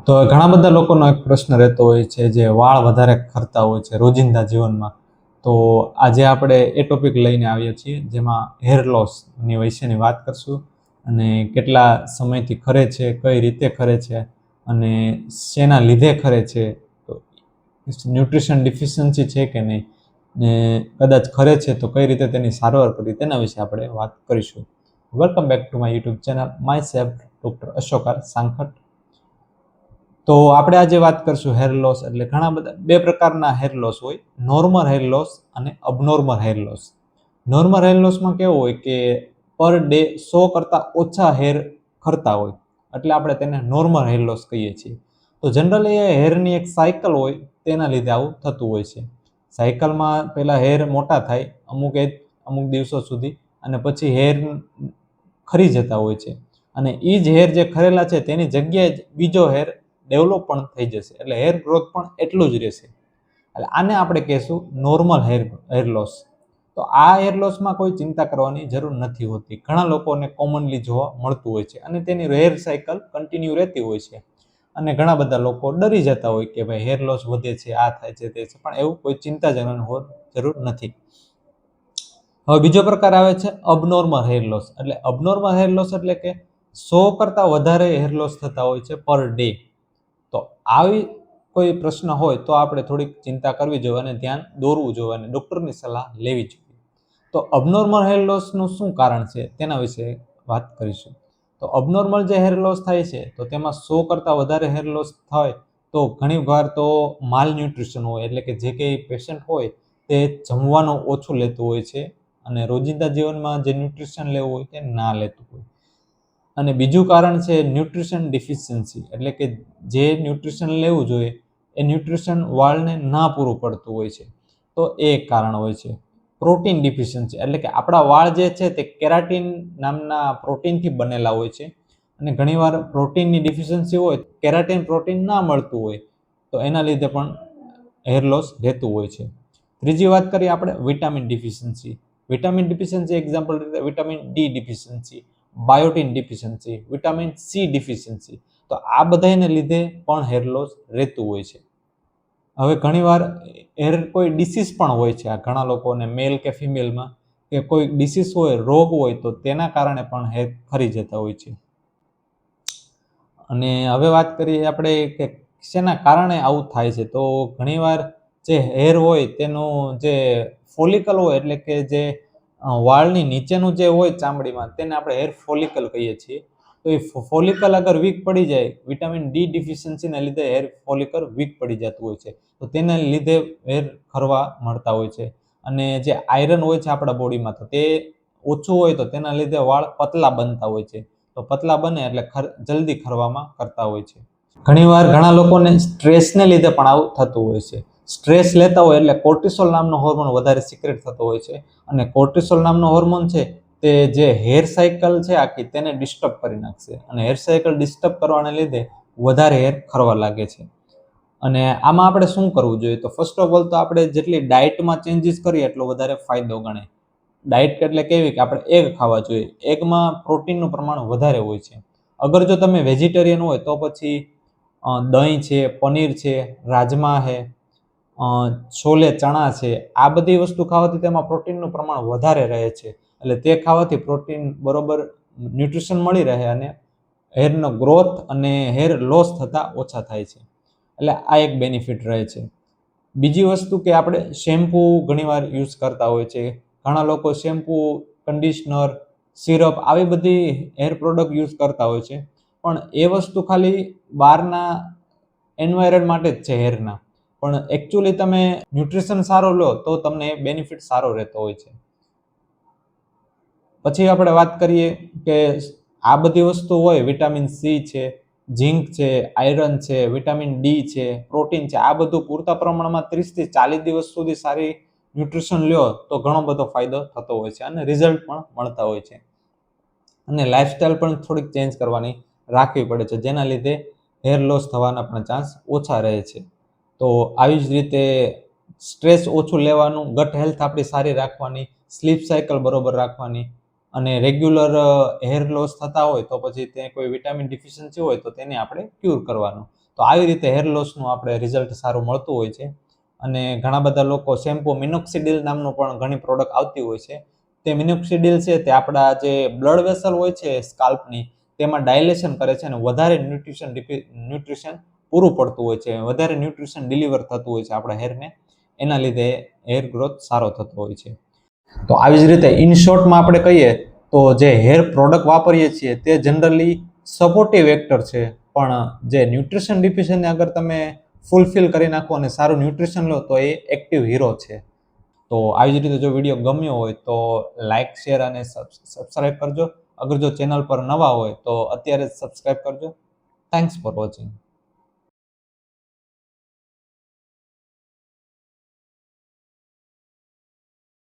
તો ઘણા બધા લોકોનો એક પ્રશ્ન રહેતો હોય છે જે વાળ વધારે ખરતા હોય છે રોજિંદા જીવનમાં. તો આજે આપણે એ ટોપિક લઈને આવીએ છીએ જેમાં હેર લોસની વિશેની વાત કરશું અને કેટલા સમયથી ખરે છે, કઈ રીતે ખરે છે અને શેના લીધે ખરે છે, તો ન્યુટ્રિશન ડિફિશિયન્સી છે કે નહીં, ને કદાચ ખરે છે તો કઈ રીતે તેની સારવાર કરવી તેના વિશે આપણે વાત કરીશું. Welcome back to my YouTube channel myself doctor Ashok R Sankhat. તો આપણે આજે વાત કરશું હેર લોસ. એટલે ઘણા બધા બે પ્રકારના હેર લોસ હોય, નોર્મલ હેર લોસ અને અબનોર્મલ હેર લોસ. નોર્મલ હેર લોસમાં કેવું હોય કે પર ડે 100 કરતાં ઓછા હેર ખરતા હોય, એટલે આપણે તેને નોર્મલ હેર લોસ કહીએ છીએ. તો જનરલી એ હેરની એક સાયકલ હોય તેના લીધે આવું થતું હોય છે. સાયકલમાં પહેલાં હેર મોટા થાય અમુક દિવસો સુધી, અને પછી હેર ખરી જતા હોય છે, અને એ જ હેર જે ખરેલા છે તેની જગ્યાએ જ બીજો હેર ડેવલપ પણ થઈ જશે, એટલે હેર ગ્રોથ પણ એટલું જ રહેશે. એટલે આને આપણે કહેશું નોર્મલ હેર લોસ. તો આ હેર લોસમાં કોઈ ચિંતા કરવાની જરૂર નથી હોતી. ઘણા લોકોને કોમનલી જોવા મળતું હોય છે અને તેની હેર સાયકલ કન્ટિન્યુ રહેતી હોય છે. અને ઘણા બધા લોકો ડરી જતા હોય કે ભાઈ હેર લોસ વધે છે, આ થાય છે, તે છે, પણ એવું કોઈ ચિંતાજનક જરૂર નથી. હવે બીજો પ્રકાર આવે છે અબનોર્મલ હેર લોસ. એટલે અબનોર્મલ હેર લોસ એટલે કે 100 કરતાં વધારે હેર લોસ થતા હોય છે પર ડે. તો આવી કોઈ પ્રશ્ન હોય તો આપણે થોડીક ચિંતા કરવી જોઈએ અને ધ્યાન દોરવું જોઈએ અને ડૉક્ટરની સલાહ લેવી જોઈએ. તો અબનોર્મલ હેર લોસનું શું કારણ છે તેના વિશે વાત કરીશું. તો અબનોર્મલ જે હેર લોસ થાય છે તો તેમાં 100 કરતાં વધારે હેર લોસ થાય તો ઘણીવાર તો માલ ન્યુટ્રિશન હોય, એટલે કે જે કંઈ પેશન્ટ હોય તે જમવાનું ઓછું લેતું હોય છે અને રોજિંદા જીવનમાં જે ન્યુટ્રિશન લેવું હોય તે ના લેતું હોય. અને બીજું કારણ છે ન્યુટ્રિશન ડિફિશિયન્સી, એટલે કે જે ન્યુટ્રિશન લેવું જોઈએ એ ન્યુટ્રિશન વાળને ના પૂરું પડતું હોય છે, તો એ એક કારણ હોય છે. પ્રોટીન ડિફિશિયન્સી, એટલે કે આપણા વાળ જે છે તે કેરાટીન નામના પ્રોટીનથી બનેલા હોય છે, અને ઘણીવાર પ્રોટીનની ડિફિશિયન્સી હોય, કેરાટીન પ્રોટીન ના મળતું હોય, તો એના લીધે પણ હેર લોસ રહેતું હોય છે. ત્રીજી વાત કરીએ આપણે vitamin deficiency. Vitamin deficiency example રીતે vitamin D deficiency, biotin deficiency, vitamin C deficiency. તો આ બધાને લીધે પણ હેર લોસ રહેતું હોય છે. હવે ઘણીવાર કોઈ ડિસીઝ પણ હોય છે, આ ઘણા લોકોને મેલ કે ફિમેલમાં કે કોઈ ડિસીઝ હોય, રોગ હોય, તો તેના કારણે પણ હેર ખરી જતા હોય છે. અને હવે વાત કરીએ આપણે કે શેના કારણે આવું થાય છે. તો ઘણીવાર જે હેર હોય તેનું જે ફોલિકલ હોય, એટલે કે જે વાળની નીચેનું જે હોય ચામડીમાં, તેને આપણે હેર ફોલિકલ કહીએ છીએ. તો એ ફોલિકલ અગર વીક પડી જાય, વિટામિન ડી ડિફિશિયન્સીના લીધે હેર ફોલિકલ વીક પડી જતું હોય છે, તો તેના લીધે હેર ખરવા મળતા હોય છે. અને જે આયરન હોય છે આપણા બોડીમાં, તો તે ઓછું હોય તો તેના લીધે વાળ પતલા બનતા હોય છે. તો પતલા બને એટલે જલ્દી ખરવામાં કરતા હોય છે. ઘણીવાર ઘણા લોકોને સ્ટ્રેસને લીધે પણ આવું થતું હોય છે. સ્ટ્રેસ લેતા હોય એટલે કોર્ટિસોલ નામનો હોર્મોન વધારે સિક્રેટ થતો હોય છે, અને કોર્ટિસોલ નામનો હોર્મોન છે તે જે હેર સાયકલ છે આખી તેને ડિસ્ટર્બ કરી નાખશે, અને હેર સાયકલ ડિસ્ટર્બ કરવાને લીધે વધારે હેર ખરવા લાગે છે. અને આમાં આપણે શું કરવું જોઈએ? તો ફર્સ્ટ ઓફ ઓલ તો આપણે જેટલી ડાયટમાં ચેન્જીસ કરીએ એટલો વધારે ફાયદો ગણે. ડાયટ એટલે કેવી કે આપણે એગ ખાવા જોઈએ. એગમાં પ્રોટીનનું પ્રમાણ વધારે હોય છે. અગર જો તમે વેજીટેરિયન હોય તો પછી દહીં છે, પનીર છે, રાજમા છે, છોલે ચણા છે, આ બધી વસ્તુ ખાવાથી તેમાં પ્રોટીનનું પ્રમાણ વધારે રહે છે. એટલે તે ખાવાથી પ્રોટીન બરોબર ન્યુટ્રિશન મળી રહે અને હેરનો ગ્રોથ અને હેર લોસ થતાં ઓછા થાય છે. એટલે આ એક બેનિફિટ રહે છે. બીજી વસ્તુ કે આપણે શેમ્પૂ ઘણીવાર યુઝ કરતા હોય છે. ઘણા લોકો શેમ્પૂ, કન્ડિશનર, સિરપ આવી બધી હેર પ્રોડક્ટ યુઝ કરતા હોય છે, પણ એ વસ્તુ ખાલી બહારના એન્વાયરમેન્ટ માટે જ છે હેરના. પણ એકચ્યુઅલી તમે ન્યુટ્રિશન સારો લો તો તમને બેનિફિટ સારો રહેતો હોય છે. પછી આપણે વાત કરીએ કે આ બધી વસ્તુ હોય, વિટામિન સી છે, ઝિંક છે, આયરન છે, વિટામિન ડી છે, પ્રોટીન છે, આ બધું પૂરતા પ્રમાણમાં 30 થી 40 દિવસ સુધી સારી ન્યુટ્રિશન લ્યો તો ઘણો બધો ફાયદો થતો હોય છે અને રિઝલ્ટ પણ મળતા હોય છે. અને લાઇફસ્ટાઈલ પણ થોડીક ચેન્જ કરવાની રાખવી પડે છે, જેના લીધે હેર લોસ થવાના પણ ચાન્સ ઓછા રહે છે. તો આવી જ રીતે સ્ટ્રેસ ઓછું લેવાનું, ગટ હેલ્થ આપણી સારી રાખવાની, સ્લીપ સાયકલ બરોબર રાખવાની, અને રેગ્યુલર હેર લોસ થતા હોય તો પછી તે કોઈ વિટામિન ડિફિશિયન્સી હોય તો તેને આપણે ક્યોર કરવાનું. તો આવી રીતે હેર લોસનું આપણે રિઝલ્ટ સારું મળતું હોય છે. અને ઘણા બધા લોકો શેમ્પુ મિનોક્સિડિલ નામનું પણ ઘણી પ્રોડક્ટ આવતી હોય છે. તે મિનોક્સિડિલ છે તે આપણા જે બ્લડ વેસલ હોય છે સ્કાલ્પની, તેમાં ડાયલેશન કરે છે અને વધારે ન્યુટ્રિશન પૂરું પડતું હોય છે, વધારે ન્યુટ્રિશન ડિલિવર થતું હોય છે આપણા હેરને. એના લીધે હેર ગ્રોથ સારો થતો હોય છે. તો આવી જ રીતે ઇન શોર્ટમાં આપણે કહીએ તો જે હેર પ્રોડક્ટ વાપરીએ છીએ તે જનરલી સપોર્ટિવ એક્ટર છે, પણ જે ન્યુટ્રિશન ડિફિશિયન્સને અગર તમે ફૂલફિલ કરી નાખો અને સારું ન્યુટ્રિશન લો તો એ એક્ટિવ હીરો છે. તો આવી જ રીતે જો વિડીયો ગમ્યો હોય તો લાઇક, શેર અને સબસ્ક્રાઇબ કરજો. અગર જો ચેનલ પર નવા હોય તો અત્યારે જ સબસ્ક્રાઇબ કરજો. Thanks for watching.